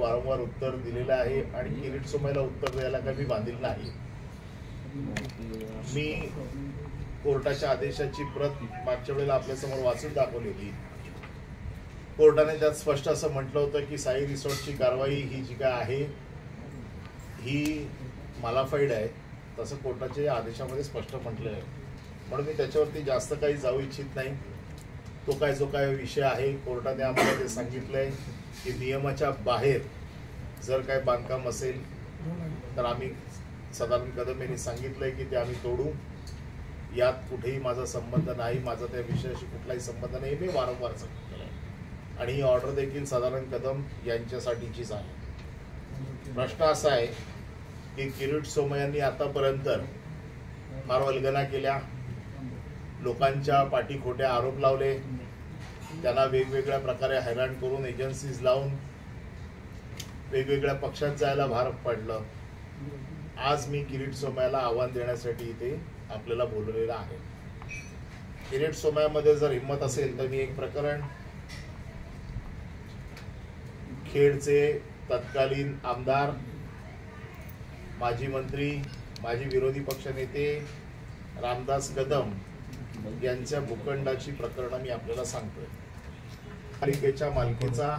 वारंवार उत्तर दिलेलं आहे आणि किरीट सोमय्याला उत्तर द्यायला काही मी बांधील नाही। मी कोर्टाच्या आदेशाची प्रत मागच्या वेळेला आपल्यासमोर वाचून दाखवलेली। कोर्टाने त्यात स्पष्ट असं म्हटलं होतं की साई रिसॉर्टची कारवाई ही जी काय आहे ही मालाफाईड आहे, तसं कोर्टाच्या आदेशामध्ये स्पष्ट म्हटलं आहे। म्हणून मी त्याच्यावरती जास्त काही जाऊ इच्छित नाही। तो जो काय विषय आहे कोर्टाने आम्हाला ते सांगितलंय की नियमाच्या बाहेर जर काय बांधकाम असेल तर आम्ही सदानंद कदम यांनी सांगितलंय की ते आम्ही तोडू। यात कुठेही माझा संबंध नाही, माझा त्या विषयाशी कुठलाही संबंध नाही, मी वारंवार सांगितलेलं आहे आणि ही ऑर्डर देखील सदानंद कदम यांच्यासाठीचीच आहे। प्रश्न असा आहे की किरीट सोमय्यांनी आतापर्यंत फार वल्गना केल्या, लोकांच्या पाठी खोटे आरोप लावले, त्यांना वेगवेगळ्या प्रकारे हैराण करून एजन्सीज लावून वेगवेगळ्या पक्षात जायला भाग पडलं। आज मी किरीट सोमय्याला आव्हान देण्यासाठी इथे आपल्याला बोलवलेलं आहे। किरीट सोमय्यामध्ये जर हिम्मत असेल तर मी एक प्रकरण खेडचे तत्कालीन आमदार, माजी मंत्री, माजी विरोधी पक्षनेते रामदास कदम यांच्या भूखंडाची प्रकरण मी आपल्याला सांगतोय। पालिकेच्या मालकीचा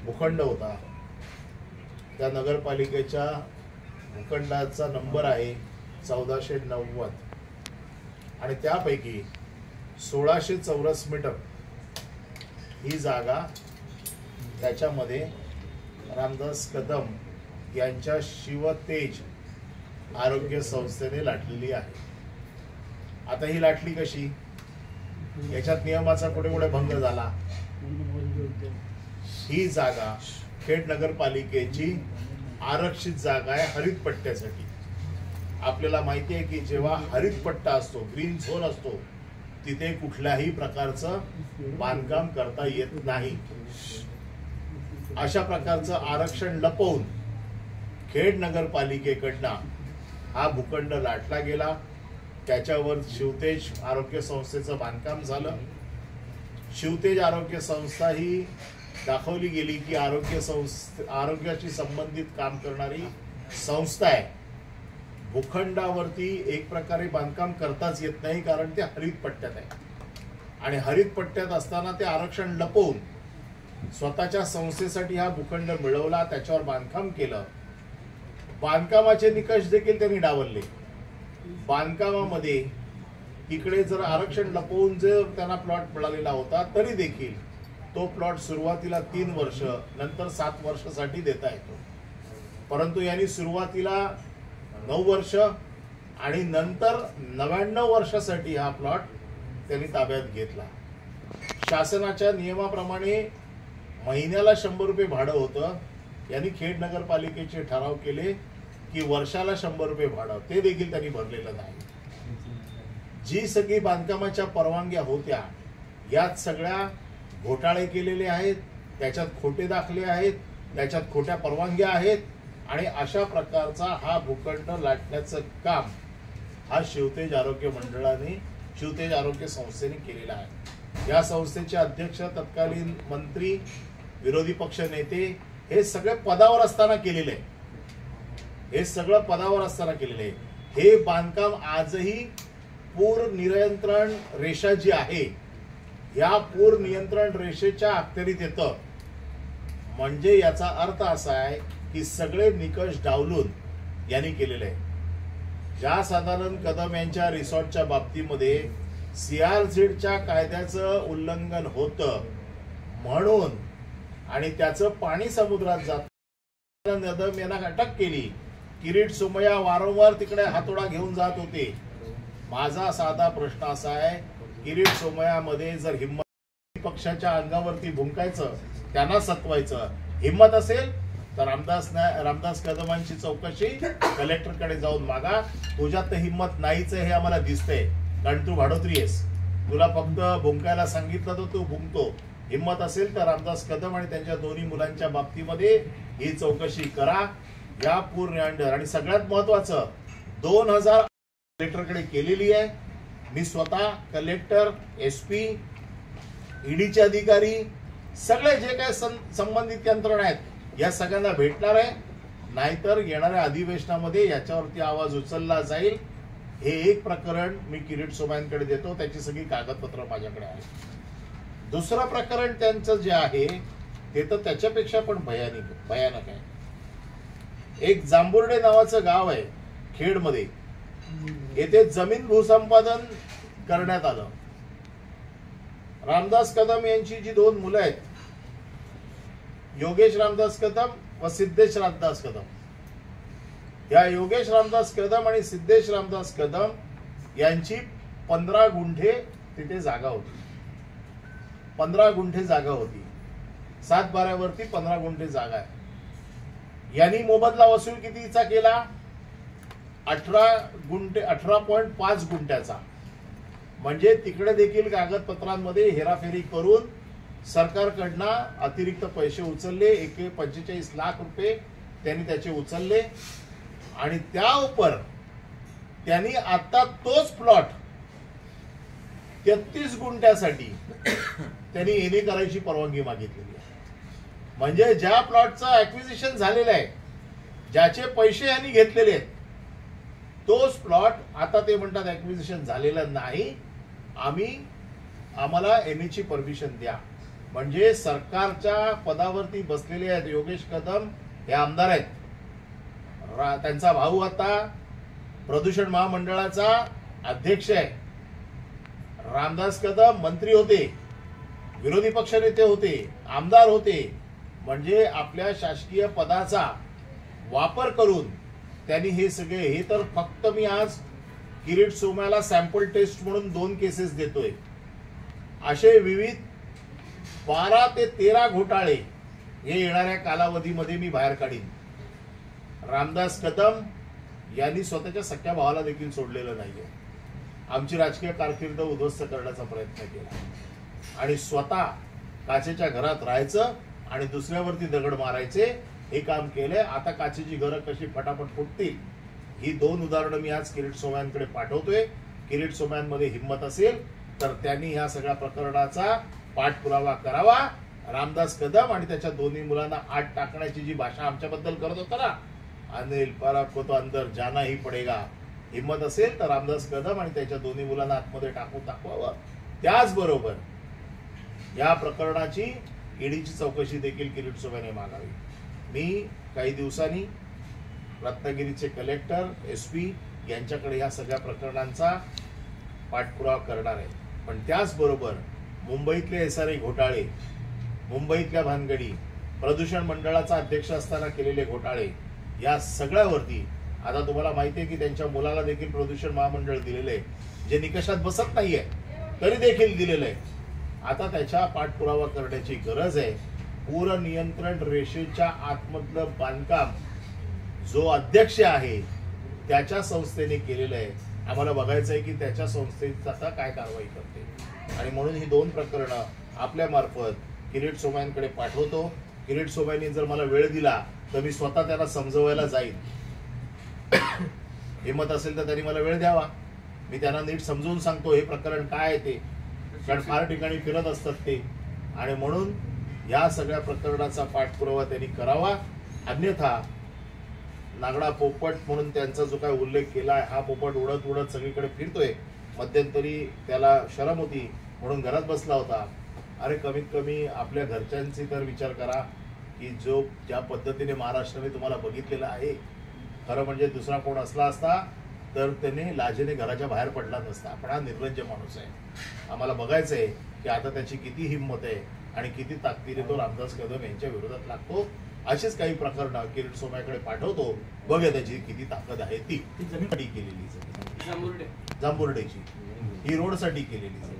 भूखंड होता, त्या नगरपालिकेच्या भूखंडाचा नंबर आहे 1490 आणि त्यापैकी 1600 चौरस मीटर ही जागा त्याच्यामध्ये रामदास कदम यांच्या शिवतेज आरोग्य संस्थेने लाटलेली आहे। आता ही लाटली कशी, याच्यात नियमाचा कुठे भंग झाला। ही जागा खेड नगरपालिकेची आरक्षित जागा आहे हरित पट्ट्यासाठी। आपल्याला माहिती आहे की जेव्हा हरित पट्टा असतो, ग्रीन झोन असतो, तिथे कुठल्याही प्रकारचं बांधकाम करता येत नाही। अशा प्रकारचं आरक्षण लपवून खेड नगरपालिकेकडनं हा भूखंड लाटला गेला, त्याच्यावर शिवतेज आरोग्य संस्थेचं बांधकाम झालं। शिवतेज आरोग्य संस्था ही दाखवली गेली की आरोग्याशी संबंधित काम करणारी संस्था आहे। भूखंडावरती एक प्रकारे बांधकाम करताच येत नाही, कारण ते हरित पट्ट्यात आहे आणि हरित पट्ट्यात असताना ते आरक्षण लपवून स्वतःच्या संस्थेसाठी हा भूखंड मिळवला, त्याच्यावर बांधकाम केलं। बांधकामाचे निकष देखील त्यांनी डावलले। बांधकामामध्ये तिकडे जर आरक्षण लपवून जर त्यांना प्लॉट मिळालेला होता तरी देखील तो प्लॉट सुरुवातीला 3 वर्ष, नंतर 7 वर्षासाठी देता येतो, परंतु यांनी सुरुवातीला 9 वर्ष आणि नंतर 99 वर्षासाठी हा प्लॉट त्यांनी ताब्यात घेतला। शासनाच्या नियमाप्रमाणे महिन्याला 100 रुपये भाडं होतं, यांनी खेड नगरपालिकेचे ठराव केले की वर्षाला 100 रुपये भाडं, ते देखील त्यांनी भरलेलं नाही। जी सगळी बांधकामाच्या परवानग्या होत्या यात सगळ्या घोटाळे केलेले आहेत, त्याच्यात खोटे दाखले आहेत, त्याच्यात खोट्या परवानग्या आहेत आणि अशा प्रकारचा हा भूखंड लाटण्याचं काम हा शिवतेज आरोग्य मंडळाने, शिवतेज आरोग्य संस्थेने केलेला आहे। या संस्थेचे अध्यक्ष, तत्कालीन मंत्री, विरोधी पक्ष नेते हे सगळे पदावर असताना केलेले आहे, हे सगळं पदावर असताना केलेले आहे। हे बांधकाम आजही पूर नियंत्रण रेषा जी आहे या पूर नियंत्रण रेषेच्या अखत्यारीत येतं, म्हणजे याचा अर्थ असा आहे की सगळे निकष डावलून यांनी केलेले आहे। ज्या सदानंद कदम यांच्या रिसॉर्टच्या बाबतीमध्ये CRZ कायद्याचं उल्लंघन होतं म्हणून आणि त्याचं पाणी समुद्रात जात कदम यांना अटक केली। किरीट सोमय्या वारंवार तिकडे हातोडा घेऊन जात होते। माझा साधा प्रश्न असा आहे, किरीट सोमय्यामध्ये जर हिम्मत पक्षाच्या अंगावरती भुंकायचं, त्यांना सत्वायचं हिम्मत असेल तर रामदास कदमांची चौकशी कलेक्टरकडे जाऊन मागा। तुझ्यात तर हिम्मत नाहीच हे आम्हाला दिसतंय, कारण तू भाडोत्री आहेस, तुला फक्त भुंकायला सांगितलं तर तू भुंकतो। हिम्मत असेल तर रामदास कदम आणि त्यांच्या दोन्ही मुलांच्या बाबतीमध्ये ही चौकशी करा। या पूर्ण आणि सगळ्यात महत्वाचं 2000 कलेक्टरकडे केलेली आहे। मी स्वतः कलेक्टर, SP, EDचे अधिकारी, सगळे जे काही संबंधित यंत्रणा आहेत या सगळ्यांना भेटणार आहे, नाहीतर येणाऱ्या अधिवेशनामध्ये याच्यावरती आवाज उचलला जाईल. हे एक प्रकरण मी किरीट सोमय्यांकडे देतो, त्याची सगळी कागदपत्र माझ्याकडे आहे. दुसरं प्रकरण त्यांचं जे आहे ते तर त्याच्यापेक्षा पण भयानक आहे. एक जांभुर्डे नावाचं गाव आहे खेडमध्ये, येथे जमीन भूसंपादन करण्यात आलं. रामदास कदम यांची जी 2 मुलं आहेत, योगेश रामदास कदम व सिद्धेश रामदास कदम, या योगेश रामदास कदम आणि सिद्धेश रामदास कदम यांची 15 गुंठे तिथे जागा होती. 15 गुंठे जागा होती. 7/12 वरती 15 गुंठे जागा आहे. यांनी मोबदला वसूल कितीचा केला? 18.5 गुंठ्याचा. म्हणजे तिकडे देखील कागदपत्रांमध्ये हेराफेरी करून सरकारकडनं अतिरिक्त पैसे उचलले. 45 लाख रुपये त्यांनी त्याचे उचलले आणि त्या उपर त्यांनी आता तोच प्लॉट 33 गुंठ्यासाठी त्यांनी एने करायची परवानगी मागितलेली आहे. म्हणजे ज्या प्लॉटचं ऍक्विजिशन झालेलं आहे, ज्याचे पैसे यांनी घेतलेले आहेत, तोच प्लॉट आता ते म्हणतात ऍक्विजिशन झालेलं नाही, आम्हाला एनेची परमिशन द्या. म्हणजे सरकारच्या पदावरती बसलेले आहेत. योगेश कदम हे आमदार आहेत, त्यांचा भाऊ आता प्रदूषण महामंडळाचा अध्यक्ष आहे. रामदास कदम मंत्री होते, विरोधी पक्षनेते होते, आमदार होते. म्हणजे आपल्या शासकीय पदाचा वापर करून त्यांनी हे सगळे, हे तर फक्त मी आज किरीट सोमय्याला सॅम्पल टेस्ट म्हणून 2 केसेस देतोय. असे विविध 12 ते 13 घोटाळे हे येणाऱ्या कालावधीमध्ये मी बाहेर काढीन. रामदास कदम यांनी स्वतःच्या सख्या भावाला देखील सोडलेलं नाहीये. आमची राजकीय कारकीर्द उद्ध्वस्त करण्याचा प्रयत्न केला आणि स्वतः काचेच्या घरात राहायचं आणि दुसऱ्यावरती दगड मारायचे हे काम केलंय. आता काचेची घरं कशी फटाफट फुटतील ही 2 उदाहरणं मी आज किरीट सोमय्यांकडे पाठवतोय. किरीट सोमय्यांमध्ये हिंमत असेल तर त्यांनी ह्या सगळ्या प्रकरणाचा पाठपुरावा करावा. रामदास कदम आणि त्याच्या 2 मुलांना आत टाकण्याची जी भाषा आमच्याबद्दल करत होता ना, अनिल पराग को तो अंदर जाना ही पडेगा, हिंमत असेल तर रामदास कदम आणि त्याच्या 2 मुलांना आतमध्ये टाकवावं. त्याचबरोबर या प्रकरणाची ईडीची चौकशी देखील किरीट सोमय्याने मागावी. मी काही दिवसांनी रत्नागिरीचे कलेक्टर, SP यांच्याकडे या सगळ्या प्रकरणांचा पाठपुरावा करणार आहे. पण त्याचबरोबर मुंबईतले SRA घोटाळे, मुंबईतल्या भानगडी, प्रदूषण मंडळाचा अध्यक्ष असताना केलेले घोटाळे, या सगळ्यावरती आता तुम्हाला माहिती आहे की त्यांच्या मुलाला देखील प्रदूषण महामंडळ दिलेलं आहे, जे निकषात बसत नाहीये तरी देखील दिलेलं आहे. आता त्याच्या पाठपुरावा करण्याची गरज आहे. पूर नियंत्रण रेषेच्या आतमधलं बांधकाम जो अध्यक्ष आहे त्याच्या संस्थेने केलेलं आहे. आम्हाला बघायचं आहे की त्याच्या संस्थेत आता काय कारवाई करते. आणि म्हणून ही 2 प्रकरणं आपल्या मार्फत किरीट सोमय्यांकडे पाठवतो. किरीट सोमय्यांनी जर मला वेळ दिला तर मी स्वतः त्याला समजवायला जाईल. हिंमत असेल तर त्यांनी मला वेळ द्यावा, मी त्यांना नीट समजून सांगतो हे प्रकरण काय आहे ते, कारण फार ठिकाणी फिरत असतात ते. आणि म्हणून या सगळ्या प्रकरणाचा पाठपुरावा त्यांनी करावा. अन्यथा नागडा पोपट म्हणून त्यांचा जो काय उल्लेख केला आहे, हा पोपट उडत उडत सगळीकडे फिरतोय. मध्यंतरी त्याला शरम होती म्हणून घरात बसला होता. अरे कमीत कमी आपल्या घरच्यांचे तर विचार करा की जो ज्या पद्धतीने महाराष्ट्राने तुम्हाला बघितलेला आहे, खरं म्हणजे दुसरा कोण असला असता तर त्याने लाजेने घराच्या बाहेर पडला नसता. पण हा निर्लज्ज माणूस आहे. आम्हाला बघायचं आहे की आता त्याची किती हिंमत आहे आणि किती ताकदीने तो रामदास कदम यांच्या विरोधात लागतो. अशीच काही प्रकरणं किरीट सोमय्याकडे पाठवतो. बघूया त्याची किती ताकद आहे. ती जमीनसाठी केलेली जांभुर्डेची, ही रोडसाठी केलेली जमीन.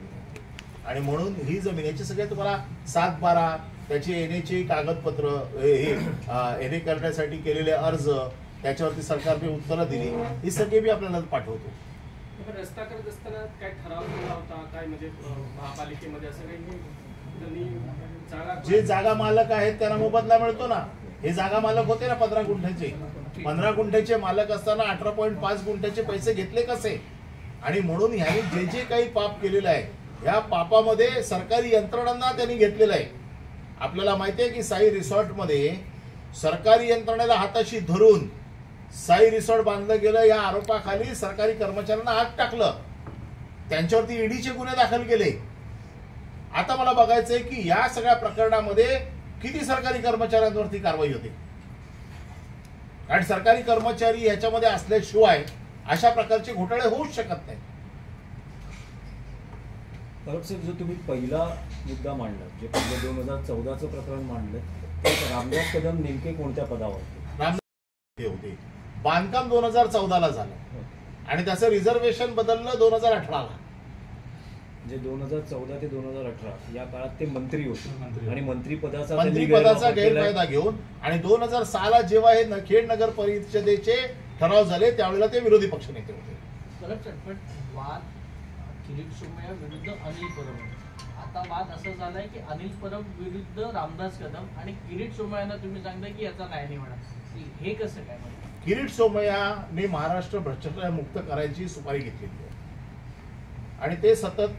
आणि म्हणून ही जमीन याचे सगळे तुम्हाला 7/12 त्याचे एनेचे कागदपत्र, हे एने करण्यासाठी केलेले अर्ज, त्याच्यावरती सरकारने उत्तरं दिली, ही सगळे मी आपल्याला पाठवतो. रस्ता करत असताना काय ठराव केला होता काय, म्हणजे महापालिकेमध्ये असं काही जे जागा मालक आहेत त्यांना मोबदला मिळतो ना. हे जागा मालक होते ना 15 गुंठ्याचे. 15 गुंठ्याचे मालक असताना 18.5 गुंठ्याचे पैसे घेतले कसे? आणि म्हणून ह्याने जे जे काही पाप केलेलं आहे, ह्या पापामध्ये सरकारी यंत्रणांना त्यांनी घेतलेलं आहे. आपल्याला माहिती आहे की साई रिसॉर्टमध्ये सरकारी यंत्रणेला हाताशी धरून साई रिसॉर्ट बांधलं गेलं या आरोपाखाली सरकारी कर्मचाऱ्यांना आग टाकलं, त्यांच्यावरती ईडीचे गुन्हे दाखल केले. आता मला बघायचंय की या सगळ्या प्रकरणामध्ये किती सरकारी कर्मचाऱ्यांवरती कारवाई होते. आणि सरकारी कर्मचारी याच्यामध्ये असल्याशिवाय अशा प्रकारचे घोटाळे होऊच शकत नाही. परब साहेब, जो तुम्ही पहिला मुद्दा मांडला, जे पहिले 2014चं प्रकरण मांडलं, तर रामदास कदम नेमके कोणत्या पदावर रामदास होते? बांधकाम 2014ला झालं आणि त्याचं रिझर्वेशन बदललं 2018ला. म्हणजे 2014 ते 2018 या काळात ते मंत्री होते आणि मंत्रीपदाचा गैरफायदा घेऊन आणि 2006ला जेव्हा हे खेड नगर परिषदेचे ठराव झाले त्यावेळेला ते विरोधी पक्षनेते होते. वाद किरीट सोमय्या विरुद्ध अनिल परब. आता वाद असं झालाय की अनिल परब विरुद्ध रामदास कदम आणि किरीट सोमय्यांना तुम्ही सांगताय की याचा न्याय नाही होणार. हे कसं काय? किरीट सोमय्याने महाराष्ट्र भ्रष्टाचार मुक्त करायची सुपारी घेतलेली आहे आणि ते सतत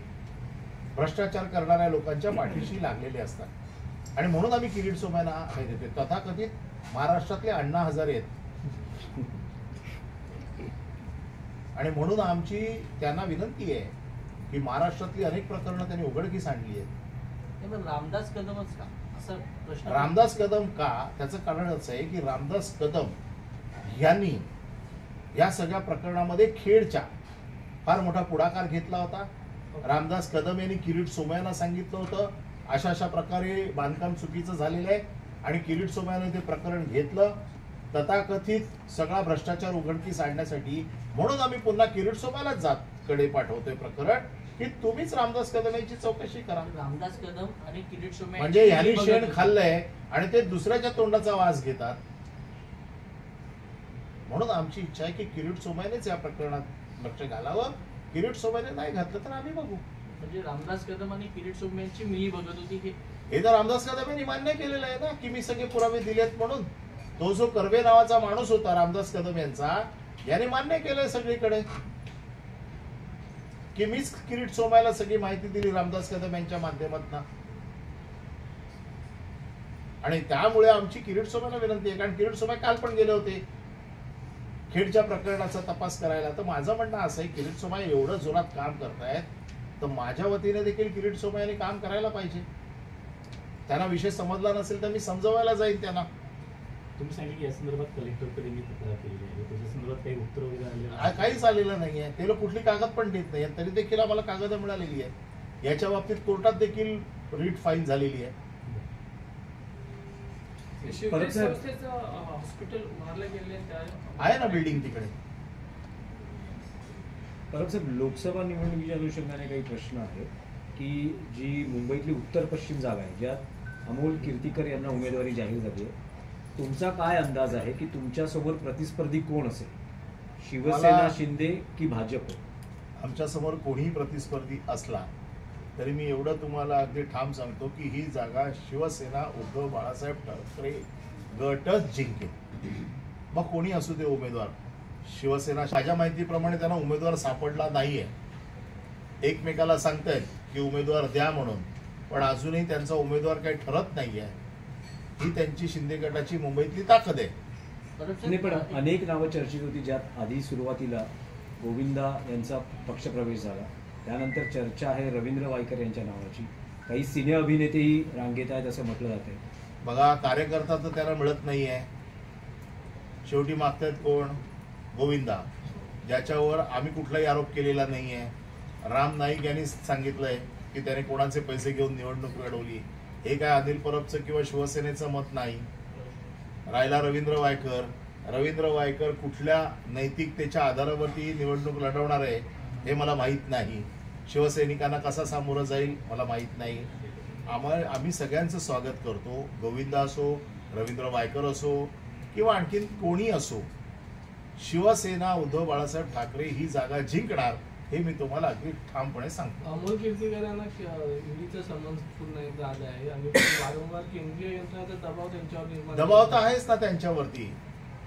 भ्रष्टाचार करणाऱ्या लोकांच्या पाठीशी लागलेले असतात आणि म्हणून आम्ही किरीट सोमय्यांना देते. तथाकथित महाराष्ट्रातले अण्णा हजारे आहेत आणि म्हणून आमची त्यांना विनंती आहे की महाराष्ट्रातली अनेक प्रकरणं त्यांनी उघडकीस आणली आहेत. रामदास कदमच का असं प्रश्न? रामदास कदम का? त्याचं कारण असं आहे की रामदास कदम यांनी या सगळ्या प्रकरणामध्ये खेडच्या फार मोठा पुढाकार घेतला होता. रामदास कदम यांनी किरीट सोमय्यांना सांगितलं होतं अशा अशा प्रकारे बांधकाम चुकीचं झालेलं आहे आणि किरीट सोमय्याने ते प्रकरण घेतलं. तथाकथित सगळा भ्रष्टाचार उघडकीस आणण्यासाठी म्हणून आम्ही पुन्हा किरीट सोमय्यालाच कडे पाठवतोय प्रकरण की तुम्हीच रामदास कदम यांची चौकशी करा. रामदास कदम आणि किरीट सोमय्या म्हणजे ह्यांनी शेण खाल्लंय आणि ते दुसऱ्याच्या तोंडाचा वास घेतात. म्हणून आमची इच्छा आहे की किरीट सोमय्यानेच या प्रकरणात लक्ष घालावं. किरीट सोमय्याने नाही घातलं तर आम्ही बघू. म्हणजे रामदास कदम आणि किरीट सोमय्यांची मिली बघत होती हे तर रामदास कदम यांनी मान्य केलेलं आहे ना की मी सगळे पुरावे दिलेत म्हणून. तो जो कर्वे नावाचा माणूस होता रामदास कदम यांचा, याने मान्य केलंय सगळीकडे की मीच किरीट सोमय्याला सगळी माहिती दिली रामदास कदम यांच्या माध्यमातून. आणि त्यामुळे आमची किरीट सोमय्याला विनंती आहे, कारण किरीट सोमय्या काल पण गेले होते खेडच्या प्रकरणाचा तपास करायला. तर माझं म्हणणं असं आहे किरीट सोमय्या एवढं जोरात काम करतायत तर माझ्या वतीने देखील किरीट सोमय्याने काम करायला पाहिजे. त्यांना विषय समजला नसेल तर मी समजवायला जाईल त्यांना. तुम्ही सांगितलं की या संदर्भात कलेक्टरकडे मी तक्रार केलेली आहे, त्याच्या संदर्भात काही उत्तर वगैरे आलेलं काहीच आलेलं नाहीये. ते लोक कुठली कागद पण देत नाही तरी देखील आम्हाला कागद मिळालेली आहे. याच्या बाबतीत कोर्टात देखील रीट फाईल झालेली आहे. हॉस्पिटल उभारलं गेले आहे ना बिल्डिंग तिकडे. परब साहेब, लोकसभा निवडणुकीच्या अनुषंगाने काही प्रश्न आहेत की जी मुंबईतली उत्तर पश्चिम जागा आहे ज्यात अमोल कीर्तीकर यांना उमेदवारी जाहीर झाली आहे, तुमचा काय अंदाज आहे की तुमच्या समोर प्रतिस्पर्धी कोण असेल? शिवसेना, शिंदे की भाजप? आमच्या समोर कोणीही प्रतिस्पर्धी असला तरी मी एवढं तुम्हाला अगदी ठाम सांगतो की ही जागा शिवसेना उद्धव बाळासाहेब ठाकरे गटच जिंकेल. मग कोणी असू दे उमेदवार. शिवसेना माझ्या माहितीप्रमाणे त्यांना उमेदवार सापडला नाहीये. एकमेकाला सांगतायत की उमेदवार द्या म्हणून, पण अजूनही त्यांचा उमेदवार काही ठरत नाहीये. ही त्यांची शिंदे गटाची मुंबईतली ताकद आहे. पण अनेक नावं चर्चेत होती ज्यात आधी सुरुवातीला गोविंदा यांचा पक्षप्रवेश झाला, त्यानंतर चर्चा आहे रवींद्र वायकर यांच्या नावाची. काही सिने अभिनेतेही रांगेत आहेत असं म्हटलं जातंय. बघा, कार्यकर्ता तर त्यांना मिळत नाहीये. शेवटी मागतायत कोण? गोविंदा, ज्याच्यावर आम्ही कुठलाही आरोप केलेला नाहीये. राम नाईक यांनी सांगितलंय की त्याने कोणाचे पैसे घेऊन निवडणूक लढवली. हे काय अनिल परबचं किंवा शिवसेनेचं मत नाही. राहिला रवींद्र वायकर कुठल्या नैतिकतेच्या आधारावरती निवडणूक लढवणार आहे हे मला माहीत नाही. शिवसैनिकांना कसा सामोरं जाईल मला माहीत नाही. आम्ही सगळ्यांचं स्वागत करतो. गोविंदा असो, रवींद्र वायकर असो किंवा आणखीन कोणी असो, शिवसेना उद्धव बाळासाहेब ठाकरे ही जागा जिंकणार हे मी तुम्हाला अगदी ठामपणे सांगतो. अमोल कीर्तीकरांना ईडीचा समन्स पुन्हा एकदा आला आहे आणि वारंवार केंद्रीय यंत्रणाचा दबाव त्यांच्यावर निर्माण दबाव तर आहेच ना त्यांच्यावरती,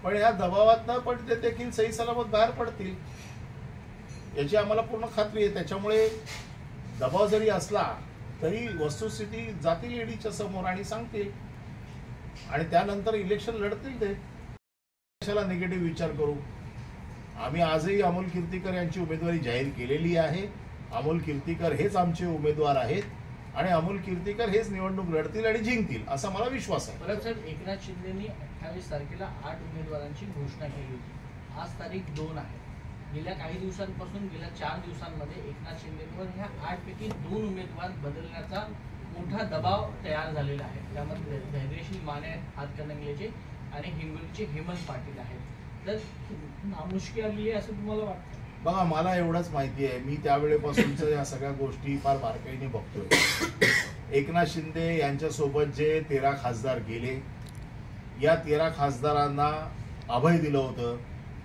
पण या दबावात न पण ते देखील सही सलामत बाहेर पडतील याची आम्हाला पूर्ण खात्री आहे. त्याच्यामुळे दबाव जरी असला तरी वस्तुस्थिती जातील ईडीच्या समोर आणि सांगतील. आणि त्यानंतर इलेक्शन लढतील ते. कशाला निगेटिव्ह विचार करू. आम्ही आजही अमोल कीर्तीकर यांची उमेदवारी जाहीर केलेली आहे. अमोल कीर्तीकर हेच आमचे उमेदवार आहेत आणि अमोल कीर्तीकर हेच निवडणूक लढतील आणि जिंकतील असा मला विश्वास आहे. परत साहेब, एकनाथ शिंदेनी 28 तारखेला 8 उमेदवारांची घोषणा केली होती. आज तारीख 2 आहे. गेल्या काही दिवसांपासून, गेल्या 4 दिवसांमध्ये एकनाथ शिंदेवर ह्या 8 पैकी 2 उमेदवार बदलण्याचा मोठा दबाव तयार झालेला आहे. त्यामध्ये धैर्यशील माने हातकणंगलेचे आणि हिंगोलीचे हेमंत पाटील आहेत. तर नामुष्की आली आहे असं तुम्हाला वाटतं? बघा, मला एवढंच माहिती आहे, मी त्यावेळेपासूनच या सगळ्या गोष्टी फार बारकाईने बघतोय. एकनाथ शिंदे यांच्यासोबत जे 13 खासदार गेले, या 13 खासदारांना अभय दिलं होतं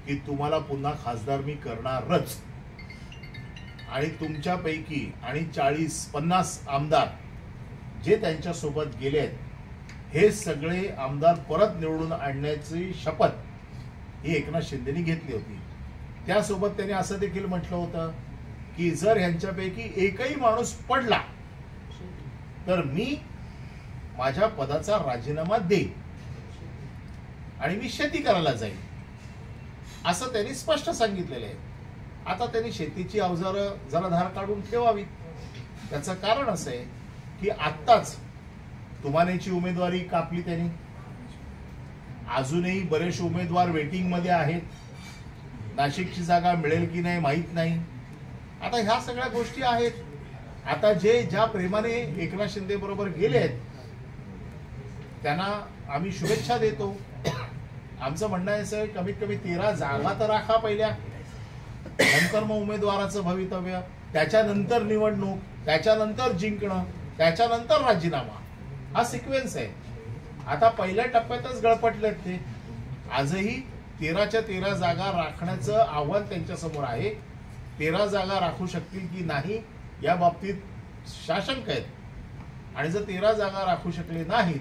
की तुम्हाला पुन्हा खासदार मी करणारच. आणि तुमच्यापैकी आणि 40-50 आमदार जे त्यांच्यासोबत गेलेत, हे सगळे आमदार परत निवडून आणण्याची शपथ ही एकनाथ शिंदेनी घेतली होती. त्यासोबत त्यांनी असं देखील म्हटलं होतं की जर ह्यांच्यापैकी एकही माणूस पडला तर मी माझ्या पदाचा राजीनामा देईन आणि मी शेती करायला जाईन, असं त्यांनी स्पष्ट सांगितलेलं आहे. आता त्यांनी शेतीची अवजारं जरा धार काढून ठेवावी. त्याचं कारण असं आहे की आत्ताच तुमानेची उमेदवारी कापली त्यांनी. अजूनही बरेचसे उमेदवार वेटिंग मध्ये आहेत. नाशिकची जागा मिळेल की नाही माहित नाही. आता ह्या सगळ्या गोष्टी आहेत. आता जे ज्या प्रेमाने एकनाथ शिंदे बरोबर गेलेत त्यांना आम्ही शुभेच्छा देतो. आमचं म्हणणं आहे कमीत कमी 13 जागा तर राखा पहिल्या, नंतर मग उमेदवाराचं भवितव्य, त्याच्यानंतर निवडणूक, त्याच्यानंतर जिंकणं, त्याच्यानंतर राजीनामा, हा सिक्वेन्स आहे. आता पहिल्या टप्प्यातच गळपटलेत ते. आजही 13च्या 13 जागा राखण्याचं आव्हान त्यांच्या समोर आहे. 13 जागा राखू शकतील की नाही या बाबतीत साशंक आहेत. आणि जर 13 जागा राखू शकले नाहीत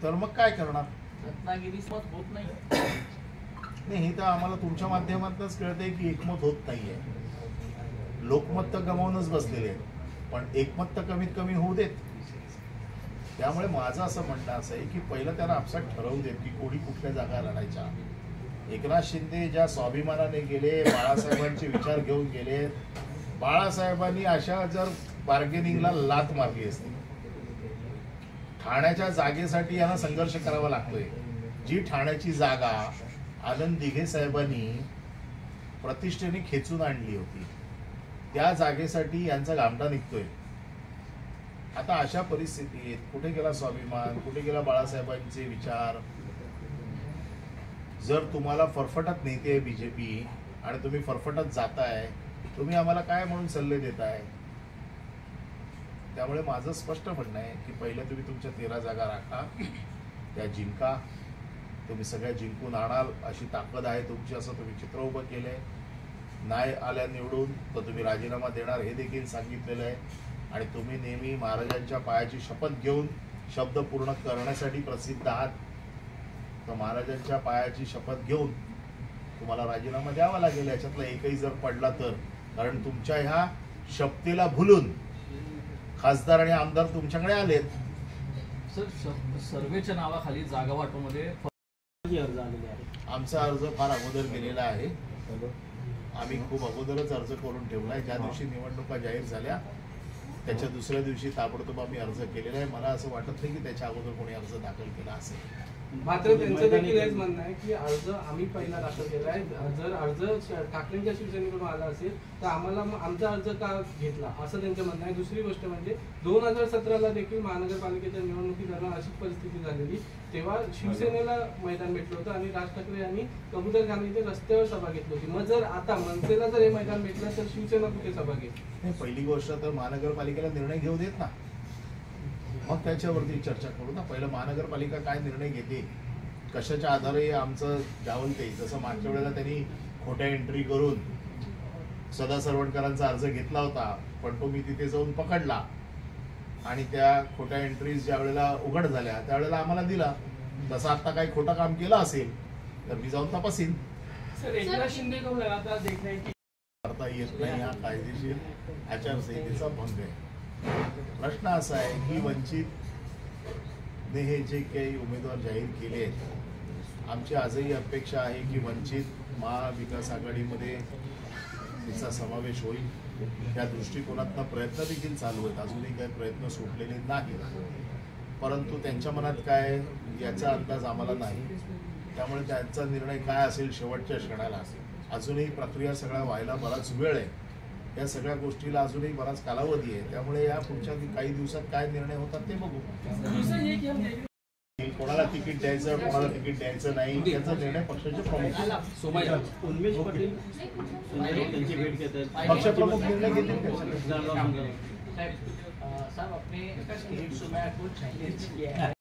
तर मग काय करणार? रत्नागिरी मत होत नाही. हे तर आम्हाला तुमच्या माध्यमातूनच कळतंय की एकमत होत नाहीये. लोकमत तर गमावूनच बसलेले आहेत, पण एकमत तर कमीत कमी होऊ देत. त्यामुळे माझं असं म्हणणं असं आहे की पहिलं त्यांना आपसात ठरवू देत की कोणी कुठल्या जागा लढायच्या. एकनाथ शिंदे ज्या स्वाभिमानाने गेले, बाळासाहेबांचे विचार घेऊन गेले, बाळासाहेबांनी अशा जर बार्गेनिंगला लाथ मारली असती. ठाण्याच्या जागेसाठी यांना संघर्ष करावा लागतोय. जी ठाण्याची जागा आनंद दिघे साहेबांनी प्रतिष्ठेने खेचून आणली होती, त्या जागेसाठी यांचा गामडा निघतोय. आता अशा परिस्थितीत कुठे गेला स्वाभिमान, कुठे गेला बाळासाहेबांचे विचार? जर तुम्हाला फरफटत नेते बीजेपी आणि तुम्ही फरफटत जाताय, तुम्ही आम्हाला काय म्हणून सल्ले देताय? त्यामुळे माझं स्पष्ट म्हणणं आहे की पहिलं तुम्ही तुमच्या 13 जागा राखा, त्या जिंका. तुम्ही सगळ्या जिंकून आणाल अशी ताकद आहे तुमची, असं तुम्ही चित्र उभं केलंय. नाही आल्या निवडून तर तुम्ही राजीनामा देणार हे देखील सांगितलेलं आहे. आणि तुम्ही नेहमी महाराजांच्या पायाची शपथ घेऊन शब्द पूर्ण करण्यासाठी प्रसिद्ध आहात. तर महाराजांच्या पायाची शपथ घेऊन तुम्हाला राजीनामा द्यावा लागेल. याच्यातला एकही जर पडला तर, कारण तुमच्या ह्या शपथेला भुलून खासदार आणि आमदार तुमच्याकडे आलेत. सर, सर्वेच्या नावाखाली जागा वाटपामध्ये अर्ज आलेले आहेत. आमचा अर्ज फार अगोदर गेलेला आहे. आम्ही खूप अगोदरच अर्ज करून ठेवलाय. ज्या दिवशी निवडणुका जाहीर झाल्या त्याच्या दुसऱ्या दिवशी ताबडतोब आम्ही अर्ज केलेला आहे. मला असं वाटत नाही की त्याच्या अगोदर कोणी अर्ज दाखल केला असेल. मात्र त्यांचं देखील हेच म्हणणं आहे की अर्ज आम्ही पहिला दाखल केला आहे. जर अर्ज ठाकरेंच्या शिवसेनेकडून आला असेल तर आम्हाला मग आमचा अर्ज का घेतला असं त्यांचं म्हणणं आहे. दुसरी गोष्ट म्हणजे 2017ला देखील महानगरपालिकेच्या निवडणुकीदरम्यान अशीच परिस्थिती झालेली. तेव्हा शिवसेनेला मैदान भेटलं होतं आणि राज ठाकरे यांनी कबूतरखाना इथे रस्त्यावर सभा घेतली होती. मग जर आता मनसेला जर हे मैदान भेटलं तर शिवसेना कुठे सभा घेईल? पहिली गोष्ट तर महानगरपालिकेला निर्णय घेऊ देत ना, मग त्याच्यावरती चर्चा करू ना. पहिलं महानगरपालिका काय निर्णय घेते, कशाच्या आधारे आमचं जावलते. जसं मागच्या वेळेला त्यांनी खोट्या एंट्री करून सदा सरवणकरांचा अर्ज घेतला होता, पण तो मी तिथे जाऊन पकडला आणि त्या खोट्या एंट्रीज ज्या वेळेला उघड झाल्या त्यावेळेला आम्हाला दिला. तसं आता काही खोटं काम केलं असेल तर मी जाऊन तपासीन. सर, एकनाथ शिंदे को लगातार देख रहे हैं की करता येत नाही, हा कायदेशीर आचारसंहितेचा भंग आहे. प्रश्न असा आहे की वंचित ने हे जे काही उमेदवार जाहीर केले आहेत, आमची आजही अपेक्षा आहे की वंचित महाविकास आघाडीमध्ये तिचा समावेश होईल. त्या दृष्टिकोनातनं प्रयत्न देखील चालू आहेत, अजूनही काही प्रयत्न सुटलेले नाही, परंतु त्यांच्या मनात काय याचा अंदाज आम्हाला नाही. त्यामुळे त्यांचा निर्णय काय असेल शेवटच्या क्षणाला, अजूनही प्रक्रिया सगळ्या व्हायला बराच वेळ आहे, या सगळ्या गोष्टीला अजूनही बराच कालावधी आहे. त्यामुळे या पुढच्या काही दिवसात काय निर्णय होतात ते बघू. कोणाला तिकीट द्यायचं, कोणाला तिकीट द्यायचं नाही, याचा निर्णय पक्षाचे प्रमुख उन्मेष पाटील त्यांची भेट घेतात, पक्षप्रमुख निर्णय घेतील. साहब अपने स्टेट सुमाया को चैलेंज किया है.